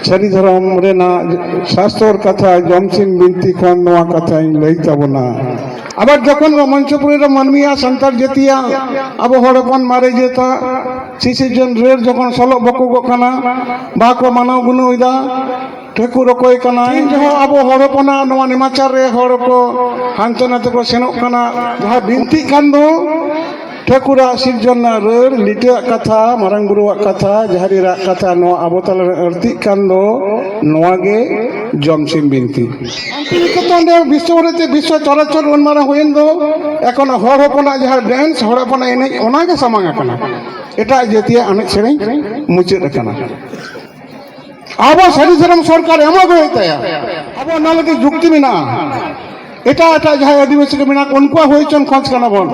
सारी धर्म रेना शास्त्र कथा जमसिन बिनती खन नवा कथा लई तबना আবার যখন মঞ্চপুরের মানমিয়া সন্তার জেতিয়া আবো হড়পন মারে যেতা সিসিজন রের যখন সলক বকুগ কানা বাকো মানাও গুনো ইদা ঠেকুর কই কানা জহ আবো হড়পনা নয়া নিমাচার রে হড়কো হান্তনাতে কো সেনক কানা যাহা বিনতি কান্দো ঠেকুরা সিরজনা রের লিটে কথা মারাং বুরুয়া কথা জাহারিরা কথা নয়া আবতাল আরতি কান্দো নয়াগে জমসিন বিনতি শান্তিনিকেতনে বিশ্বভারতী বিশ্ব চরাচর উন্মারা হইন দো এখন হড় হপনা যাহা ড্যান্স হড় হপনা এনে ওনাগে সামাং আকানা এটা যেতিয়া অনেক সেরেই মুচেদ আকানা আবো সারি ধরম সরকার এমন হইতায়া আবো নালকে যুক্তি মিনা এটা এটা যাহা আদিবাসী কে মিনা কোনকুয়া হইছন খোঁজ কানা বল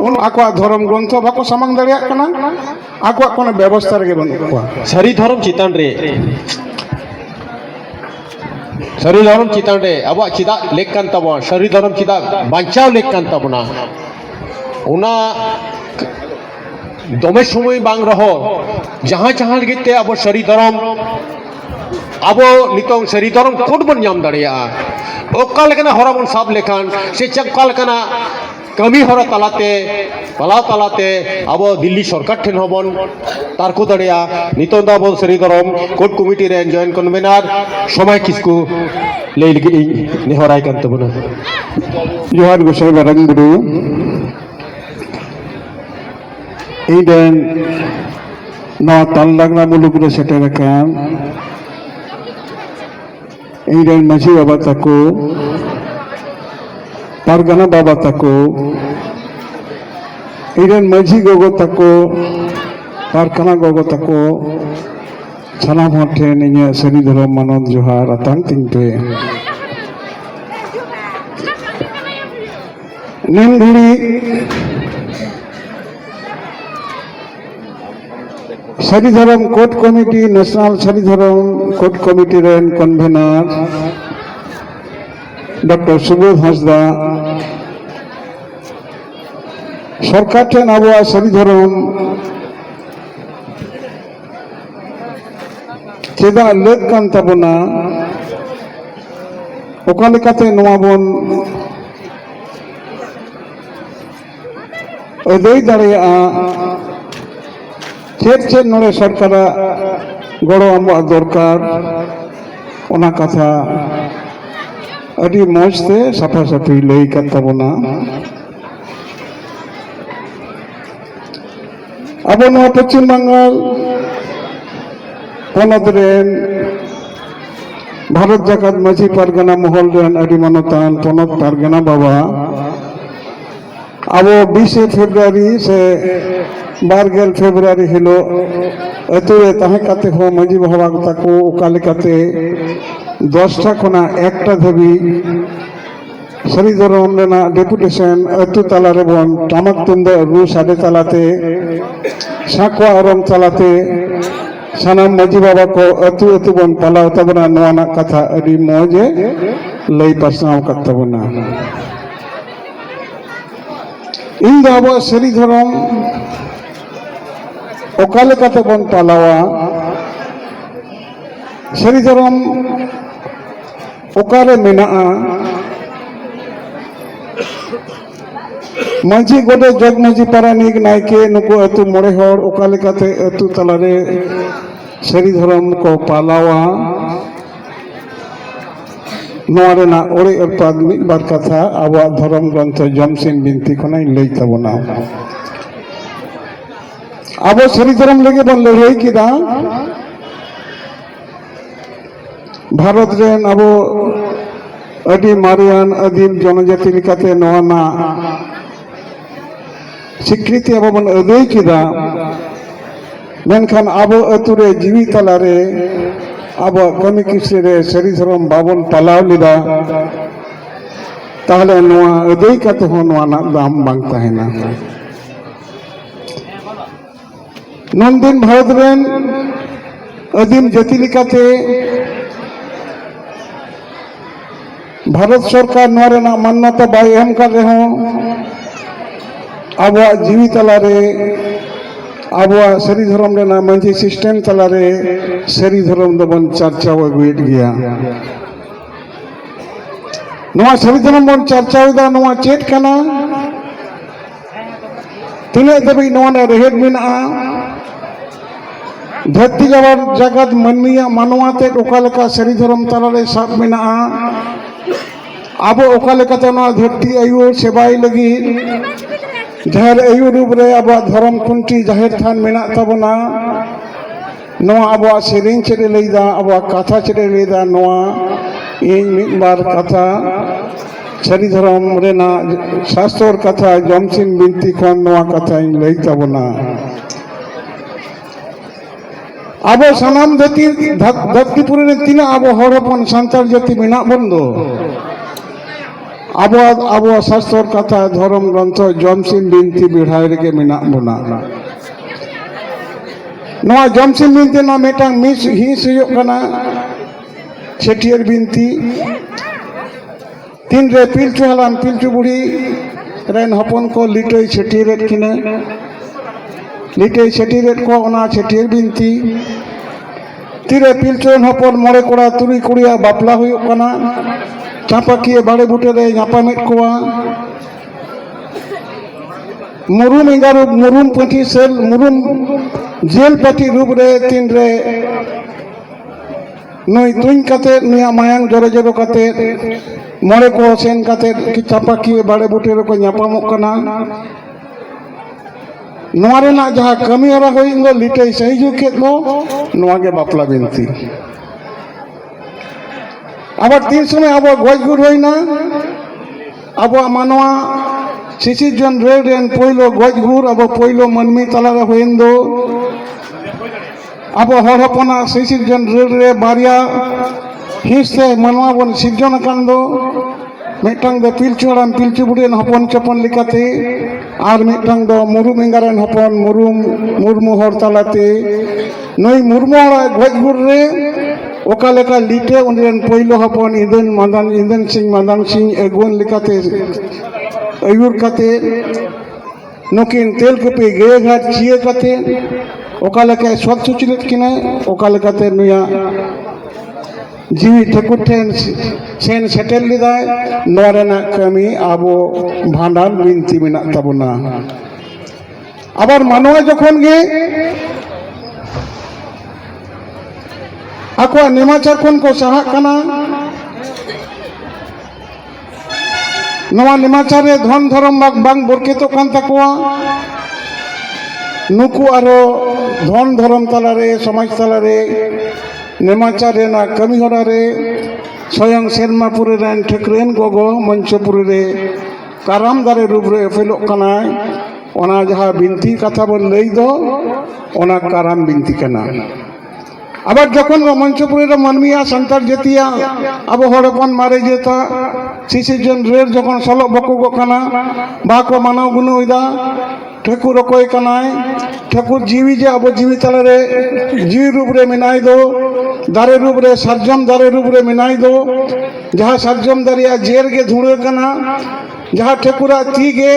উন আকwa ধর্ম গ্রন্থ বাকো সামাং দাঁড়িয়া কানা আকwa কোন ব্যবস্থা রেগে বনকুয়া সারি ধর্ম চিতান রে সারি ধর্ম চিতান রে আবো চিদা লেখান তব সারি ধর্ম চিদা বাঞ্চাও লেখান তব না ওনা দমে সময় বাং রহ যাহা যাহা গিতে আবো সারি ধর্ম আবো নিতং সারি ধর্ম কোড বন নাম দাঁড়িয়া ওকা লেখানা হরমন সাব লেখান সে চক্কা লেখানা কমি হর তালাতে পালাও তালাতে আবো দিল্লি সরকার ঠেন হবন তার কো দাঁড়িয়া নিতং দা বল সারি ধর্ম কোড কমিটি রে জয়েন্ট কনভেনার সময় কিসকু লেই লিগি নেহরাই কান্ত বনা জোহার গোসাই বারাং বুড়ু এই দেন নয়া তাললাগনা মুলুগুলো সেটের কান এই দেন মাঝি বাবা তাকো পারগানা বাবা তাকো এই দেন মাঝি গগো তাকো পারকানা গগো তাকো সানাম হর ঠেন ইᱧᱟᱹᱜ ᱥᱟᱹᱨᱤ ᱫᱷᱚᱨᱚᱢ ᱢᱟᱱᱚᱛ ᱡᱚᱦᱟᱨ ᱟᱛᱟᱝ ᱛᱤᱧ ᱯᱮ ᱱᱤᱢ ᱜᱷᱩᱲᱤ সারি Dharam court committee national Sari Dharam court committee রেন কনভেনার ডক্টর সুবোধ হাঁসদা সরকার ঠেন আবহাওয়া সারি ধরম চেদা লেক কান তাবনা ওকা লেকাতে নোয়া বন আদায় দাঁড়িয়েগᱼᱟ चेद चेद नोड़े सरकार गड़ो आमवा दरकार ओना कथा अड़ी मौजते साफा साफी लई कान ताबोना आबो नोआ पश्चिम बंगाल पनत रेन भारत जाकात माझी पारगाना महल रेन अड़ी मानतान पनत पारगाना बाबा आबो 20 फेब्रुआरी से 12 फेब्रुआरी हिलो अतुरे ताहे काते हो माझी बाबा ताको ओकाले काते 10टा खना 1टा धाबी सारी धरम रेना डेपुटेशन अतु ताला रे बन टामक तुंदे रु साडे तालाते साकवा अरम तालाते सानाम माझी बाबा को अतु अतु बन पालाव तबना नवाना कथा अडी मौजे लई पासनाव कतबना इन दाबो सारी धरम ओकाले काते बन पालावा सारी धरम ओकारे मेनाआ माझी गोडे जग माझी पारानिक नायके नुको अतु मोड़े हर ओकाले काते अतु तलारे सारी धरम को पालावा नोरेना ओरे अपाद मिद बार कथा आबा धरम ग्रंथ जमसिन बिनती खनाई लई तबना आबो सारी धरम लगे बन लड़ाई किदा भारत रेन आबो अडी मारियान आदिम जनजाति लिकाते नोना स्वीकृति आबो बन अदय किदा मेनखान आबो अतुरे जीवी तलारे आबो कमी किसरे सारी धरम बाबन पालाव लिदा ताहले नोआ अदय काते हो नोना दाम बांग ताहेना नंदिन भारत रेन आदिम जाति लिकाते भारत सरकार नोरेना मान्यता बाय एम कर रहे हो अब जीवी तलारे ᱟᱵᱚᱣᱟᱜ ᱥᱟᱹᱨᱤ ᱫᱷᱚᱨᱚᱢ ᱨᱮᱱᱟᱜ ᱢᱟᱹᱡᱷᱤ ᱥᱤᱥᱴᱮᱢ ᱛᱟᱞᱟᱨᱮ ᱥᱟᱹᱨᱤ ᱫᱷᱚᱨᱚᱢ ᱫᱚᱵᱚᱱ ᱪᱟᱨᱪᱟᱣ ᱟᱹᱜᱩᱭᱮᱫ ᱜᱮᱭᱟ। ᱱᱚᱣᱟ ᱥᱟᱹᱨᱤ ᱫᱷᱚᱨᱚᱢ ᱵᱚᱱ ᱪᱟᱨᱪᱟᱣᱮᱫᱟ, ᱱᱚᱣᱟ ᱪᱮᱫ ᱠᱟᱱᱟ? ᱛᱤᱱᱟᱹᱜ ᱫᱷᱟᱹᱵᱤᱡ ᱱᱚᱣᱟ ᱨᱮᱱᱟᱜ ᱨᱮᱦᱮᱫ ᱢᱮᱱᱟᱜᱼᱟ? ᱫᱷᱟᱹᱨᱛᱤ ᱡᱟᱜᱟᱛ ᱢᱟᱹᱱᱢᱤᱭᱟᱜ ᱢᱟᱱᱣᱟ ᱛᱮᱫ ᱚᱠᱟ ᱞᱮᱠᱟ ᱥᱟᱹᱨᱤ ᱫᱷᱚᱨᱚᱢ ᱛᱟᱞᱟᱨᱮ ᱥᱟᱵ ᱢᱮᱱᱟᱜᱼᱟ, ᱟᱵᱚ ᱚᱠᱟ ᱞᱮᱠᱟᱛᱮ ᱱᱚᱣᱟ ᱫᱷᱟᱹᱨᱛᱤ ᱟᱹᱭᱩᱨ ᱥᱮᱵᱟᱭ ᱞᱟᱹᱜᱤᱫ ᱡᱟᱦᱮᱨ ᱟᱹᱭᱩᱨ ᱨᱩᱯ ᱨᱮ ᱟᱵᱚᱣᱟᱜ ᱫᱷᱚᱨᱚᱢ ᱠᱷᱩᱱᱴᱤ ᱡᱟᱦᱮᱨ ᱛᱷᱟᱱ ᱢᱮᱱᱟᱜ ᱛᱟᱵᱚᱱᱟ। ᱱᱚᱣᱟ ᱟᱵᱚᱣᱟᱜ ᱥᱮᱨᱮᱧ ᱪᱮᱫ ᱮ ᱞᱟᱹᱭᱫᱟ, ᱟᱵᱚᱣᱟᱜ ᱠᱟᱛᱷᱟ ᱪᱮᱫ ᱮ ᱞᱟᱹᱭᱫᱟ, ᱱᱚᱣᱟ ᱤᱧ ᱢᱤᱫ ᱵᱟᱨ ᱠᱟᱛᱷᱟ ᱥᱟᱹᱨᱤ ᱫᱷᱚᱨᱚᱢ ᱨᱮᱱᱟᱜ ᱥᱟᱥᱛᱚᱨ ᱠᱟᱛᱷᱟ ᱡᱚᱢᱥᱤᱢ ᱵᱤᱱᱛᱤ ᱠᱷᱚᱱ ᱱᱚᱣᱟ ᱠᱟᱛᱷᱟᱧ ᱞᱟᱹᱭ ᱛᱟᱵᱚᱱᱟ। ᱟᱵᱚ ᱥᱟᱱᱟᱢ ᱫᱷᱟᱹᱨᱛᱤᱯᱩᱨᱤ ᱨᱮ ᱛᱤᱱᱟᱹᱜ ᱟᱵᱚ ᱦᱚᱲ ᱦᱚᱯᱚᱱ ᱥᱟᱱᱛᱟᱲ ᱡᱟᱹᱛᱤ ᱢᱮᱱᱟᱜ ᱵᱚᱱ ᱫᱚ, ᱟᱵᱚᱣᱟᱜ ᱥᱟᱥᱛᱚᱨ ᱠᱟᱛᱷᱟ ᱫᱷᱚᱨᱚᱢ গ্রন্থ জমসিম বিনতি বেড়ায় রেখে মেনাᱜ ᱵᱚᱱᱟ। ᱱᱚᱣᱟ জমসিম বিনতি ᱨᱮᱱᱟᱜ ᱢᱤᱫᱴᱟᱝ হিস ᱦᱩᱭᱩᱜ ᱠᱟᱱᱟ ᱪᱷᱟᱹᱴᱭᱟᱹᱨ ᱵᱤᱱᱛᱤ। ᱛᱤᱱᱨᱮ ᱯᱤᱞᱪᱩ ᱦᱟᱲᱟᱢ ᱯᱤᱞᱪᱩ ᱵᱩᱲᱦᱤ ᱨᱮᱱ ᱦᱚᱯᱚᱱ ᱠᱚ ᱞᱤᱴᱟᱹᱭ ᱪᱷᱟᱹᱴᱭᱟᱹᱨᱮᱫ ᱠᱤᱱᱟᱹ, ᱞᱤᱴᱟᱹᱭ ᱪᱷᱟᱹᱴᱭᱟᱹᱨᱮᱫ ᱠᱚ, ᱚᱱᱟ ᱪᱷᱟᱹᱴᱭᱟᱹᱨ ᱵᱤᱱᱛᱤ। ᱛᱤᱨᱮ ᱯᱤᱞᱪᱩ ᱨᱮᱱ ᱦᱚᱯᱚᱱ 9 ᱠᱚᱲᱟ 3 ᱠᱩᱲᱤᱭᱟᱜ ᱵᱟᱯᱞᱟ ᱦᱩᱭᱩᱜ ᱠᱟᱱᱟ, ᱪᱟᱸᱯᱟᱠᱤᱭᱟᱹ ᱵᱟᱲᱮ ᱵᱩᱴᱟᱹ ᱨᱮ ᱧᱟᱯᱟᱢᱮᱫ ᱠᱚᱣᱟ। ᱢᱩᱨᱩᱢ ᱮᱸᱜᱟ ᱨᱩᱯ ᱢᱩᱨᱩᱢ ᱯᱟᱹᱴᱷᱤ ᱥᱮᱞ ᱢᱩᱨᱩᱢ ᱡᱮᱞ ᱯᱟᱹᱴᱷᱤ ᱨᱩᱯ ᱨᱮ ᱛᱤᱱᱨᱮ ᱱᱩᱭ ᱛᱩᱧ ᱠᱟᱛᱮᱫ ᱱᱩᱭᱟᱜ ᱢᱟᱭᱟᱝ ᱡᱚᱨᱚ ᱡᱚᱨᱚ ᱠᱟᱛᱮᱫ 9 ᱠᱚ ᱥᱮᱱ ᱠᱟᱛᱮᱫ ᱪᱟᱸᱯᱟᱠᱤᱭᱟᱹ ᱵᱟᱲᱮ ᱵᱩᱴᱟᱹ ᱨᱮᱠᱚ ᱧᱟᱯᱟᱢᱚᱜ ᱠᱟᱱᱟ। ᱱᱚᱣᱟ ᱨᱮᱱᱟᱜ ᱡᱟᱦᱟᱸ ᱠᱟᱹᱢᱤ ᱦᱚᱨᱟ ᱦᱩᱭᱮᱱ ᱫᱚ ᱞᱤᱴᱟᱹᱭ ᱥᱟᱹᱦᱤᱡᱩᱜ ᱠᱮᱫ ᱫᱚ, ᱱᱚᱣᱟ ᱜᱮ ᱵᱟᱯᱞᱟ ᱵᱤᱱᱛᱤ। আবার 3 সময় আবার গজ গুর হই না, আবার মানওয়া শিশির জন রেন পয়লো গজ গুর আবার পয়লো মানমি তালারে হইন দো, আবার হর হপনা শিশির জন রে বারিয়া হিসে মানওয়া বন সিজন কান্দ, মিটাং দো পিলচু হাড়াম পিলচু বুড়িন হপন চপন লিকাতে, আর মিটাং দো মুরুম এঙ্গারেন হপন মুরমু হর তালাতে, নই মুরমু হড়া গজ গুর রে ওকা লেখা লিটে উনরেন পয়লো হপন ইন্দন সিং মাদান সিং এগুন লিকাতে আয়ুর কাতে নকিন তেল কপি গে ঘাট চিয়ে কাতে ওকা লেখা সব সুচিলিত কিনা, ওকা লেখাতে নুয়া জিবি ঠাকুর ঠেন সেন সেটেল লিদায়। নওয়া রেনাᱜ কামি আবো ভান্ডার বিনতি মেনাᱜ তাবোনা। আবার মানওয়া যখন গে ᱟᱠᱚᱣᱟᱜ ᱱᱮᱢᱟᱪᱟᱨ ᱠᱷᱚᱱ ᱠᱚ ᱥᱟᱦᱟᱜ ᱠᱟᱱᱟ, ᱱᱚᱣᱟ ᱱᱮᱢᱟᱪᱟᱨ ᱨᱮ ᱫᱷᱚᱱ ᱫᱷᱚᱨᱚᱢ ᱵᱟᱝ ᱵᱚᱨᱠᱮᱛᱚᱜ ᱠᱟᱱ ᱛᱟᱠᱚᱣᱟ। ᱱᱩᱠᱩ ᱟᱨᱚ ᱫᱷᱚᱱ ᱫᱷᱚᱨᱚᱢ ᱛᱟᱞᱟᱨᱮ ᱥᱚᱢᱟᱡᱽ ᱛᱟᱞᱟᱨᱮ ᱱᱮᱢᱟᱪᱟᱨ ᱨᱮᱱᱟᱜ ᱠᱟᱹᱢᱤ ᱦᱚᱨᱟ ᱨᱮ ᱥᱚᱭᱚᱝ ᱥᱮᱨᱢᱟᱯᱩᱨᱤ ᱨᱮᱱ ᱴᱷᱟᱹᱠᱨᱟᱹᱱ ᱜᱚᱜᱚ ᱢᱚᱧᱪᱚᱯᱩᱨᱤ ᱨᱮ ᱠᱟᱨᱟᱢ ᱫᱟᱨᱮ ᱨᱩᱯ ᱨᱮ ᱮᱯᱮᱞᱚᱜ ᱠᱟᱱᱟᱭ। ᱚᱱᱟ ᱡᱟᱦᱟᱸ ᱵᱤᱱᱛᱤ ᱠᱟᱛᱷᱟ ᱵᱚᱱ ᱞᱟᱹᱭ ᱫᱚ, ᱚᱱᱟ ᱠᱟᱨᱟᱢ ᱵᱤᱱᱛᱤ ᱠᱟᱱᱟ। আবার যখন মঞ্চপুরের মানমিয়া সান্তার জাতিয়া আবো হড় হপন মারে যেতা শিশির জন রের যখন সলক বকুগক কানা বা কো মানাও গুনুইদা ঠাকুর অকয় কানায়, ঠাকুর জিবি যে আবো জিবি তালারে জিবি রূপ রে মেনাই দো, দারে রূপ রে সারজম দারে রূপ রে মেনাই দো, যাহা সারজম দারিয়া জের গে ধুড়ে কানা, যাহা ঠাকুরা তি গে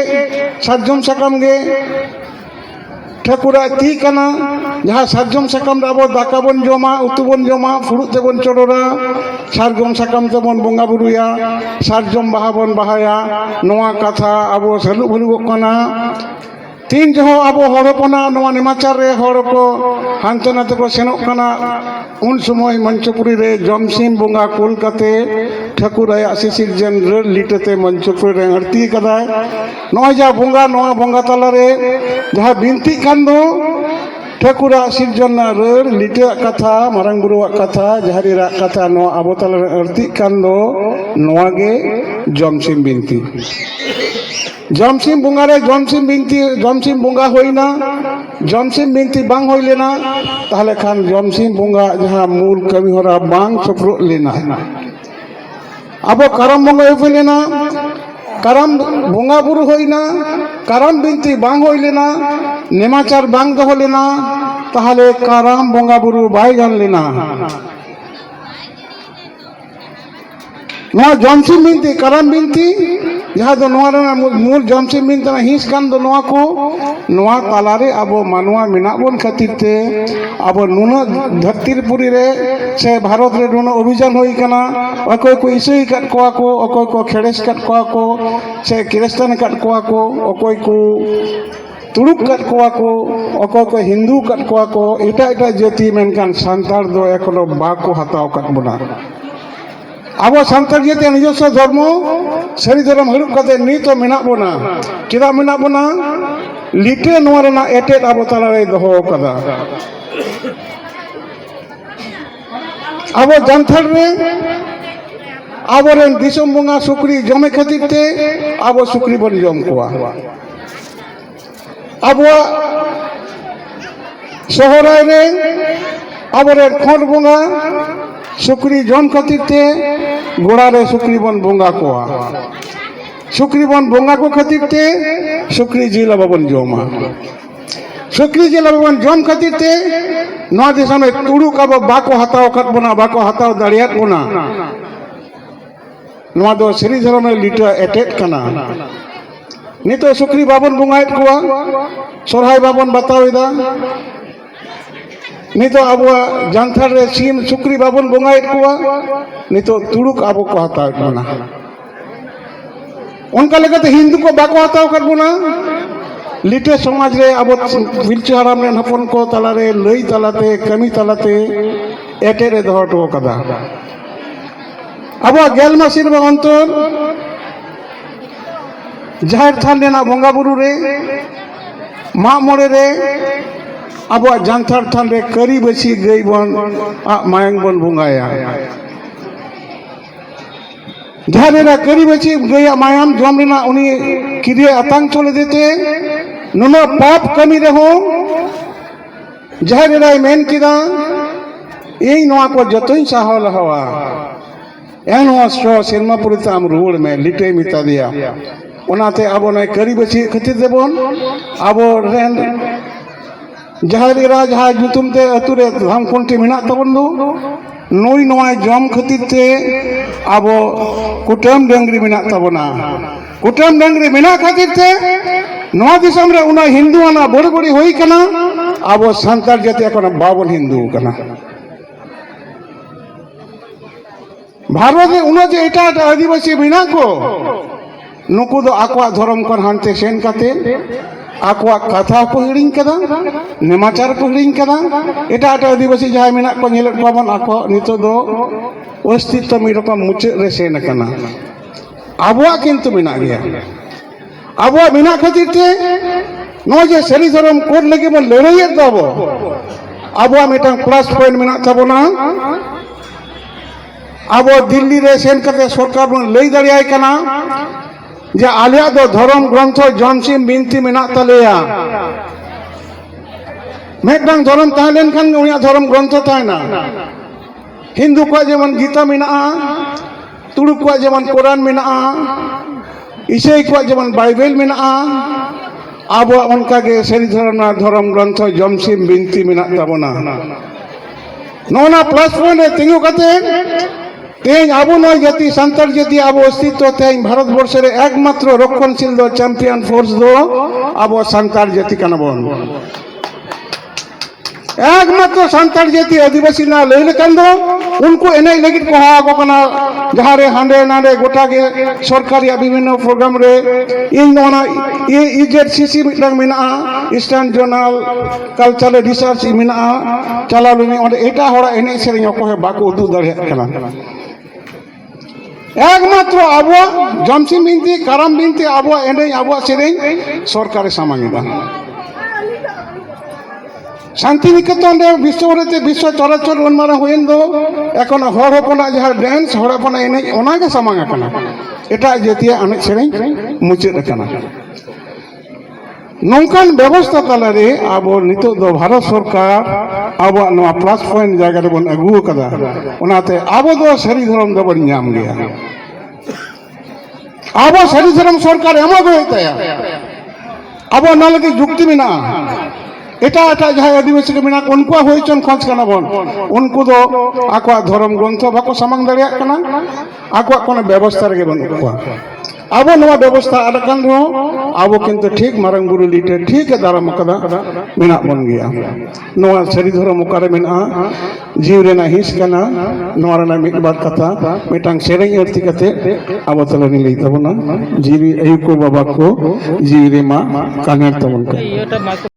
সারজম সাকাম গে ঠাকুরা তি কানা, যাহা সারজম সাকাম আবো দাকা বন জমা উতু বন জমা ফুড়ুত তেবন চড়রা, সারজম সাকাম তেবন বঙ্গা বুরুয়া, সারজম বাহা বন বাহায়া। নোয়া কথা আবো সালু ভুলুগ কানা। তিন জহ আবো হড় হপনা নোয়া নেমাচার রে হড় ko হানতে নাতে ko senok kana, উন সময় মঞ্চপুরি রে জমসিম বঙ্গা কলকাতে ঠাকুর আয়া শিশির জন রে লিটেতে মঞ্চপুরি রে আরতি কাদায়। নয় যা বঙ্গা নোয়া বঙ্গা তালারে যাহা বিনতি কান্দো ঠাকুরা সিরজনা রের লিটে কথা মারাং বুরুয়া কথা জাহারিরা কথা নোয়া আবো তালারে আরতি কান্দো, নোয়া গে জমসিম বিনতি। জমসিম বঙ্গারে জমসিম বিনতি জমসিম বঙ্গা হই না, জমসিম বিনতি বাং হইলে না, তাহলে খান জমসিম বঙ্গা যাহা মূল কামি হরা বাং সফর লেনা। আবো কারাম বঙ্গা হইলে না, কারাম বঙ্গা বুরু হই না, কারাম বিনতি বাং হইলে না, নেমাচার বাং দহলে না, তাহলে কারাম বঙ্গা বুরু বাই গানলে না। নোয়া জমসিম বিনতি কারাম বিনতি जहाँ दो नोआ रेना मूल जमसिम बिनती हिंस कान दो नोआ को नोआ तालारे अब मानवा मेना बन खातिर ते अब नुना धरतीपुरी रे से भारत रे नुना अभियान होई कना अकोय को इसुई कट कोआ को अकोय को खेड़ेस कट कोआ को से क्रिश्चियन कट कोआ को अकोय को तुड़ुक कट कोआ को अकोय को हिंदू कट कोआ को एटा एटा जाति मेनकान सांतार दो एखोनो बाको हताव कट बना अब सांतार जाति निजस्व धर्म सारी धर्म हरुप कते नितो मेना बना चेदा मेना बना लिटे नोआ रेना एटेट अब तालारे दोहो कदा अब जानथार रे आबोरेन दिसम बंगा सुक्री जमे खातिर ते अब सुक्री बन जम कोआ अब शहराय रे आबोरेन खोट बंगा सुक्री जम खातिर ते गोड़ा रे सुक्री बन बंगा कोआ सुक्री बन बंगा को खातिर ते सुक्री जिल बन जमा सुक्री जिल बन जम खातिर ते नौ दिशा में तुड़ुक अब बाको हताव कट बना बाको हताव दाड़ियात बना नवा दो श्री धर्म में लिटा एटेट कना नितो सुक्री बाबन बुंगायत कोआ सोरहाय बाबन बतावेदा नितो अब जानथार रे सीम सुक्री बाबन बुंगायत कोआ नितो तुड़ुक अब को हताव बना उनका लगते हिंदू को बाको हताव कर बना लिटे समाज रे अब पिलचु हाराम रे हपन को तालारे लई तालाते कमी तालाते एटे रे दोहटो कदा अब गेल मासिर अंतर जाहिर थान लेना बंगा बुरु रे मा मोड़े रे अब जानथार थान रे करी बसी गई बन मायंग बन बुंगाया जहाँ रे करी बसी गई मायाम जम लेना उन्हीं किरिए आतंक चले देते नुनो पाप कमी रहो जहाँ रे मेन किदा यही नवा को जतोई साहल हवा एन स्ट्रो सिनेमापुरी आम रुआड़ में लिटे मिता दिया उनाते अब नय करी बची खातिर देबन अब रेन जहाँ जहाँ जुतुम ते अतुरे धाम कोंटी मेना तबन दो नई नवा जम खातिर ते अब कुटम डंगरी मेना तबना कुटम डंगरी मेना खातिर ते नवा दिसम रे उना हिंदू आना बड़ी बड़ी होई कना अब सांतार जाति एखोनो बाबन हिंदू कना भारत उन्हें जो एटा आदिवासी बिना को नुकु दो आकवा धर्म को हानते सेन काते आकवा कथा को हिड़िंग कदा नेमाचार को हिड़िंग कदा एटा आदिवासी जहां मेना को नेल पाबन आको नितो दो अस्तित्व मी रकम मुचे रे सेन कना आबवा किंतु मेना गया आबवा बिना खातिर ते नो जे सरी धर्म कोड लगे बन लड़ाई दाबो आबवा मेटा प्लस पॉइंट मेना तबना अब दिल्ली रे सेन करते सरकार बन लई दाड़ियाय कना जे आलिया दो धर्म ग्रंथ जमसिम बिनती मेना तलेया मेटदांग धर्म ताहलेन खान उनिया धर्म ग्रंथ ताहना हिंदू को जेमन गीता मेना तुड़ुक को जेमन कुरान मेना ईसाई को जेमन बाइबल मेना अब उनका के सरी धर्म ग्रंथ जमसिम बिनती मेना तबना नोना प्लस पॉइंट तिंगु कते तेज आबो नय जाति सांतार जाति आबो अस्तित्व तेज भारत वर्ष रे एकमात्र रक्षणशील दो चैंपियन फोर्स दो आबो सांतार जाति कना बन एकमात्र सांतार जाति आदिवासी ना लई लेकन दो उनको एने लगित को हा को कना जहां रे हांडे नाडे गोटा के सरकारी विभिन्न प्रोग्राम रे इन नोना ये इजेडसीसी मिटलांग मेना ईस्टार्न जर्नल कल्चरल रिसर्च मेना चला लुनी और एटा होड़ा एने सेरेन को बाको उदु दड़े कना एकमात्र आबो जमसिम बिनती करम बिनती आबो एने आबो सेरेन सरकार सामांगिदा शांति निकेतन रे विश्व रे विश्व चराचर उन्मारा होयन दो एखोन हर हपना जहां डांस हर हपना एने ओना के सामांगा कना एटा जेतिया अने सेरेन मुचेद कना नौकान व्यवस्था तालारे अब नितो दो भारत सरकार अब नवा प्लस पॉइंट जगह रे बन अगु कदा ओनाते अब दो सरी धर्म दो बन नाम गया अब सरी धर्म सरकार एमा गोयताया अब नालगे जुक्ति मेना एटा एटा जहां आदिवासी के मेना उनको होइचन खंच कना बन उनको दो आको धर्म ग्रंथ बाको सामांग दाड़िया कना आको कोन व्यवस्था रे बन को ᱟᱵᱚ ᱱᱚᱣᱟ ᱵᱮᱵᱚᱥᱛᱷᱟ ᱟᱫᱟᱠᱟᱱ ᱨᱮᱦᱚᱸ ᱟᱵᱚ ᱠᱤᱱᱛᱩ ᱴᱷᱤᱠ ᱢᱟᱨᱟᱝ ᱵᱩᱨᱩ ᱞᱤᱴᱟᱹ ᱴᱷᱤᱠ ᱮ ᱫᱟᱨᱟᱢ ᱟᱠᱟᱫᱟ ᱢᱮᱱᱟᱜ ᱵᱚᱱ ᱜᱮᱭᱟ ᱱᱚᱣᱟ ᱥᱟᱹᱨᱤ ᱫᱷᱚᱨᱚᱢ ᱚᱠᱟᱨᱮ ᱢᱮᱱᱟᱜᱼᱟ ᱡᱤᱣᱤ ᱨᱮᱱᱟᱜ ᱦᱤᱸᱥ ᱠᱟᱱᱟ ᱱᱚᱣᱟ ᱨᱮᱱᱟᱜ ᱢᱤᱫ ᱵᱟᱨ ᱠᱟᱛᱷᱟ ᱢᱤᱫᱴᱟᱝ ᱥᱮᱨᱮᱧ ᱟᱹᱨᱛᱤ ᱠᱟᱛᱮ ᱟᱵᱚ ᱛᱟᱞᱟᱨᱮ ᱞᱟᱹᱭ ᱛᱟᱵᱚᱱᱟ ᱡᱤᱣᱤ ᱟᱭᱩ ᱠᱚ ᱵᱟᱵᱟ ᱠᱚ ᱡᱤᱣᱤ ᱨᱮ ᱢᱟ ᱠᱟᱱᱮᱨ ᱛᱟᱵᱚᱱ ᱠᱟᱱᱟ